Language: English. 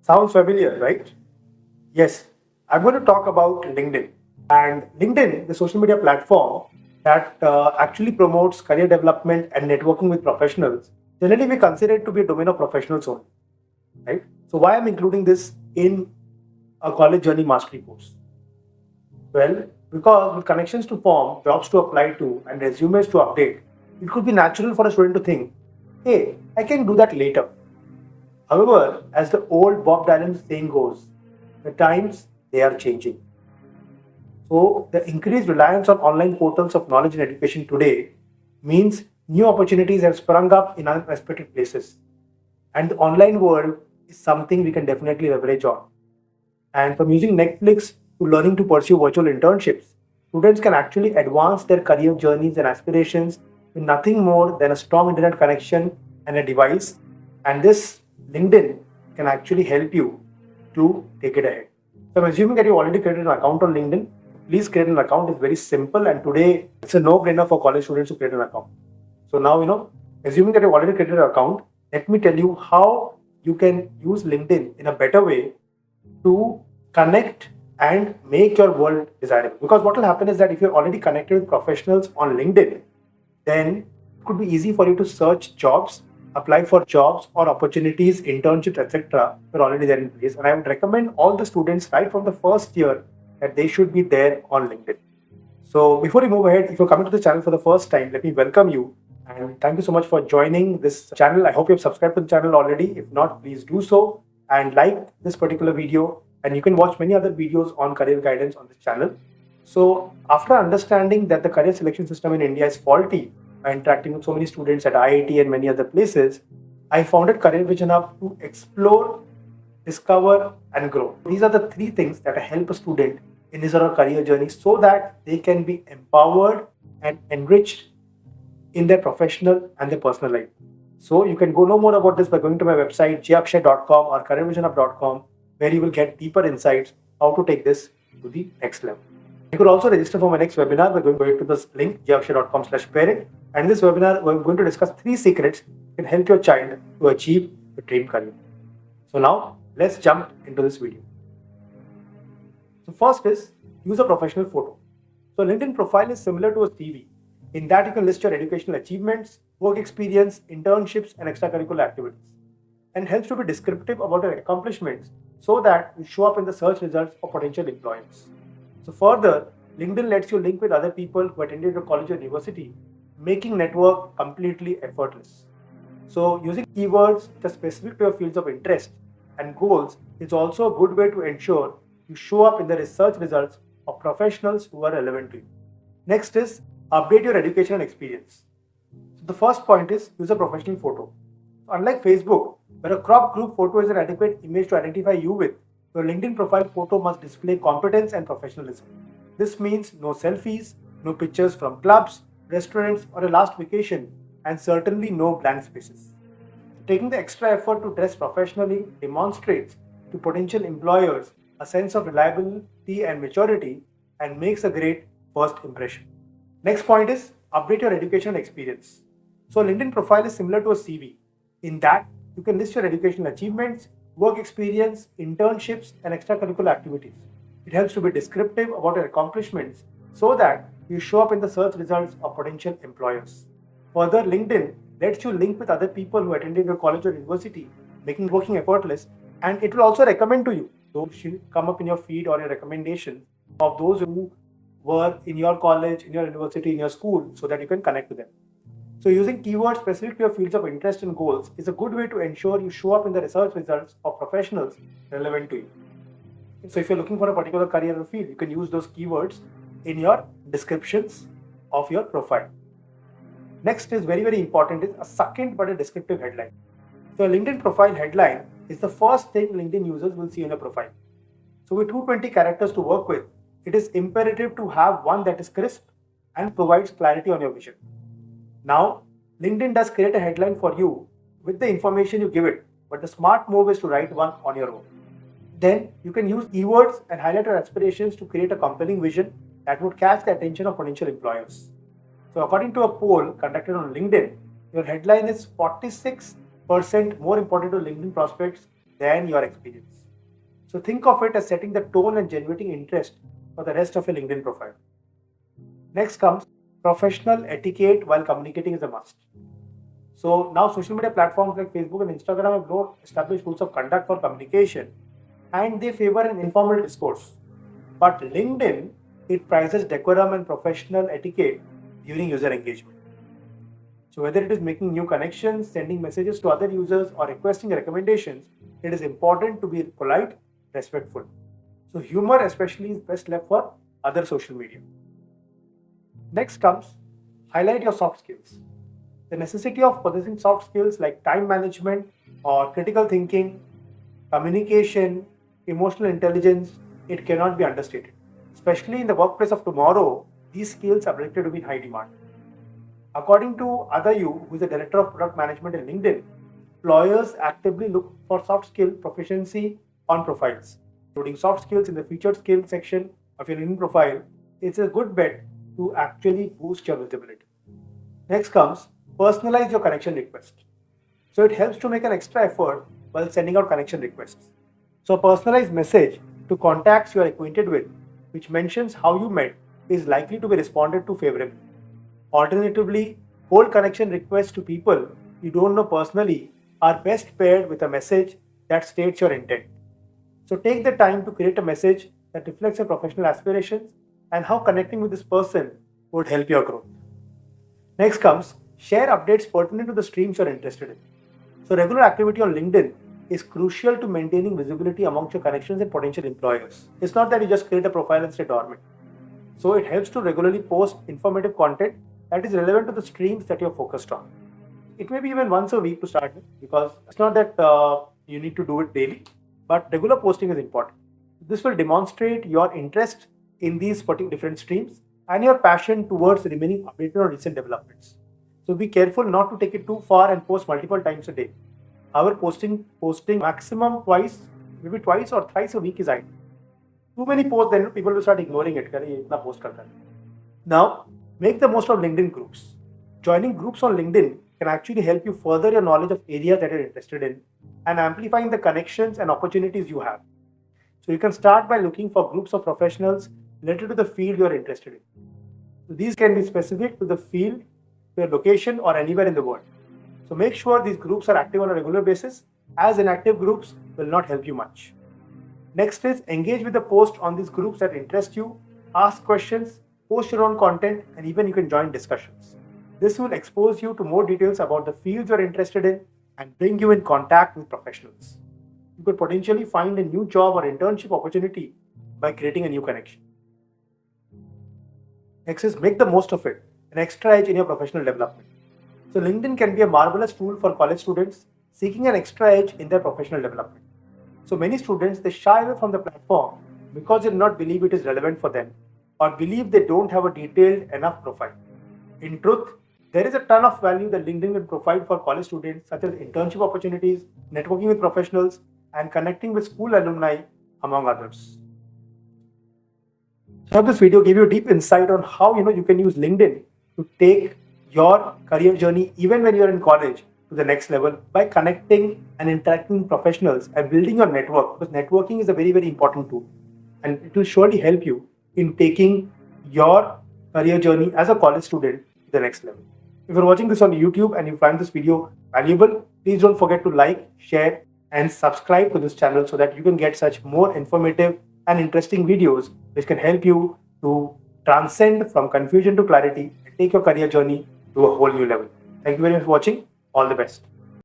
Sounds familiar, right? Yes, I'm going to talk about LinkedIn. And LinkedIn, the social media platform that actually promotes career development and networking with professionals, generally we consider it to be a domain of professionals only, right? So why I'm including this in a college journey mastery course? Well, because with connections to form, jobs to apply to, and resumes to update, it could be natural for a student to think, hey, I can do that later. However, as the old Bob Dylan saying goes, the times they are changing. So the increased reliance on online portals of knowledge and education today means new opportunities have sprung up in unexpected places. And the online world is something we can definitely leverage on. And from using Netflix to learning to pursue virtual internships, students can actually advance their career journeys and aspirations with nothing more than a strong internet connection and a device. And this LinkedIn can actually help you to take it ahead. So I'm assuming that you already created an account on LinkedIn. Please create an account. It's very simple, and today it's a no-brainer for college students to create an account. So now, assuming that you've already created an account, let me tell you how you can use LinkedIn in a better way to connect and make your world desirable. Because what will happen is that if you're already connected with professionals on LinkedIn, then it could be easy for you to search jobs, apply for jobs or opportunities, internships, etc. You're already there in place. And I would recommend all the students right from the first year that they should be there on LinkedIn. So before we move ahead, if you're coming to the channel for the first time, let me welcome you and thank you so much for joining this channel. I hope you've subscribed to the channel already. If not, please do so and like this particular video. And you can watch many other videos on career guidance on this channel. So after understanding that the career selection system in India is faulty by interacting with so many students at IIT and many other places, I founded Career Vision Hub to explore, discover, and grow. These are the three things that help a student in his or her career journey so that they can be empowered and enriched in their professional and their personal life. So you can go know more about this by going to my website jakshay.com or careervisionhub.com, where you will get deeper insights how to take this to the next level. You could also register for my next webinar by going to this link jakshay.com/parent. And in this webinar, we're going to discuss 3 secrets that can help your child to achieve the dream career. So now let's jump into this video. So first is use a professional photo. So LinkedIn profile is similar to a CV in that you can list your educational achievements, work experience, internships, and extracurricular activities, and helps to be descriptive about your accomplishments so that you show up in the search results of potential employers. So further, LinkedIn lets you link with other people who attended your college or university, making network completely effortless. So using keywords that are specific to your fields of interest and goals is also a good way to ensure you show up in the research results of professionals who are relevant to you. Next is update your education and experience. So the first point is use a professional photo. Unlike Facebook, where a crop group photo is an adequate image to identify you with, your LinkedIn profile photo must display competence and professionalism. This means no selfies, no pictures from clubs, restaurants, or a last vacation, and certainly no blank spaces. Taking the extra effort to dress professionally demonstrates to potential employers a sense of reliability and maturity and makes a great first impression. Next point is update your education experience. So LinkedIn profile is similar to a CV in that you can list your educational achievements, work experience, internships, and extracurricular activities. It helps to be descriptive about your accomplishments so that you show up in the search results of potential employers. Further, LinkedIn lets you link with other people who attended your college or university, making working effortless, and it will also recommend to you. Those should come up in your feed or your recommendations of those who were in your college, in your university, in your school, so that you can connect to them. So using keywords specific to your fields of interest and goals is a good way to ensure you show up in the research results of professionals relevant to you. So if you're looking for a particular career or field, you can use those keywords in your descriptions of your profile. Next is very, very important is a succinct but a descriptive headline. So a LinkedIn profile headline is the first thing LinkedIn users will see in your profile. So with 220 characters to work with, it is imperative to have one that is crisp and provides clarity on your vision. Now, LinkedIn does create a headline for you with the information you give it, but the smart move is to write one on your own. Then you can use keywords and highlight your aspirations to create a compelling vision that would catch the attention of potential employers. So according to a poll conducted on LinkedIn, your headline is 46% more important to LinkedIn prospects than your experience. So think of it as setting the tone and generating interest for the rest of your LinkedIn profile. Next comes professional etiquette while communicating is a must. So now social media platforms like Facebook and Instagram have both established rules of conduct for communication, and they favor an informal discourse. But LinkedIn, it prizes decorum and professional etiquette during user engagement. So whether it is making new connections, sending messages to other users, or requesting recommendations, it is important to be polite, respectful. So humor especially is best left for other social media. Next comes highlight your soft skills. The necessity of possessing soft skills like time management or critical thinking, communication, emotional intelligence, it cannot be understated. Especially in the workplace of tomorrow, these skills are predicted to be in high demand. According to Adayu, who is the director of product management in LinkedIn, employers actively look for soft skill proficiency on profiles, including soft skills in the featured skills section of your LinkedIn profile. It's a good bet to actually boost your visibility. Next comes personalize your connection request. So it helps to make an extra effort while sending out connection requests. So a personalized message to contacts you are acquainted with, which mentions how you met, is likely to be responded to favorably. Alternatively, cold connection requests to people you don't know personally are best paired with a message that states your intent. So take the time to create a message that reflects your professional aspirations and how connecting with this person would help your growth. Next comes share updates pertinent to the streams you're interested in. So regular activity on LinkedIn is crucial to maintaining visibility amongst your connections and potential employers. It's not that you just create a profile and stay dormant. So it helps to regularly post informative content that is relevant to the streams that you're focused on. It may be even once a week to start with, because it's not that you need to do it daily, but regular posting is important. This will demonstrate your interest in these different streams and your passion towards remaining updated on recent developments. So be careful not to take it too far and post multiple times a day. However, posting maximum twice, maybe twice or thrice a week is ideal. Too many posts, then people will start ignoring it. Now, make the most of LinkedIn groups. Joining groups on LinkedIn can actually help you further your knowledge of areas that you're interested in and amplifying the connections and opportunities you have. So you can start by looking for groups of professionals related to the field you're interested in. So these can be specific to the field, your location, or anywhere in the world. So make sure these groups are active on a regular basis, as inactive groups will not help you much. Next is engage with the post on these groups that interest you, ask questions, post your own content, and even you can join discussions. This will expose you to more details about the fields you're interested in and bring you in contact with professionals. You could potentially find a new job or internship opportunity by creating a new connection. Next is make the most of it, an extra edge in your professional development. So LinkedIn can be a marvelous tool for college students seeking an extra edge in their professional development. So many students, they shy away from the platform because they do not believe it is relevant for them or believe they don't have a detailed enough profile. In truth, there is a ton of value that LinkedIn will provide for college students, such as internship opportunities, networking with professionals, and connecting with school alumni, among others. So I hope this video gave you a deep insight on how you can use LinkedIn to take your career journey, even when you're in college, to the next level by connecting and interacting with professionals and building your network, because networking is a very, very important tool, and it will surely help you in taking your career journey as a college student to the next level. If you're watching this on YouTube and you find this video valuable, please don't forget to like, share, and subscribe to this channel so that you can get such more informative and interesting videos which can help you to transcend from confusion to clarity and take your career journey to a whole new level. Thank you very much for watching. All the best.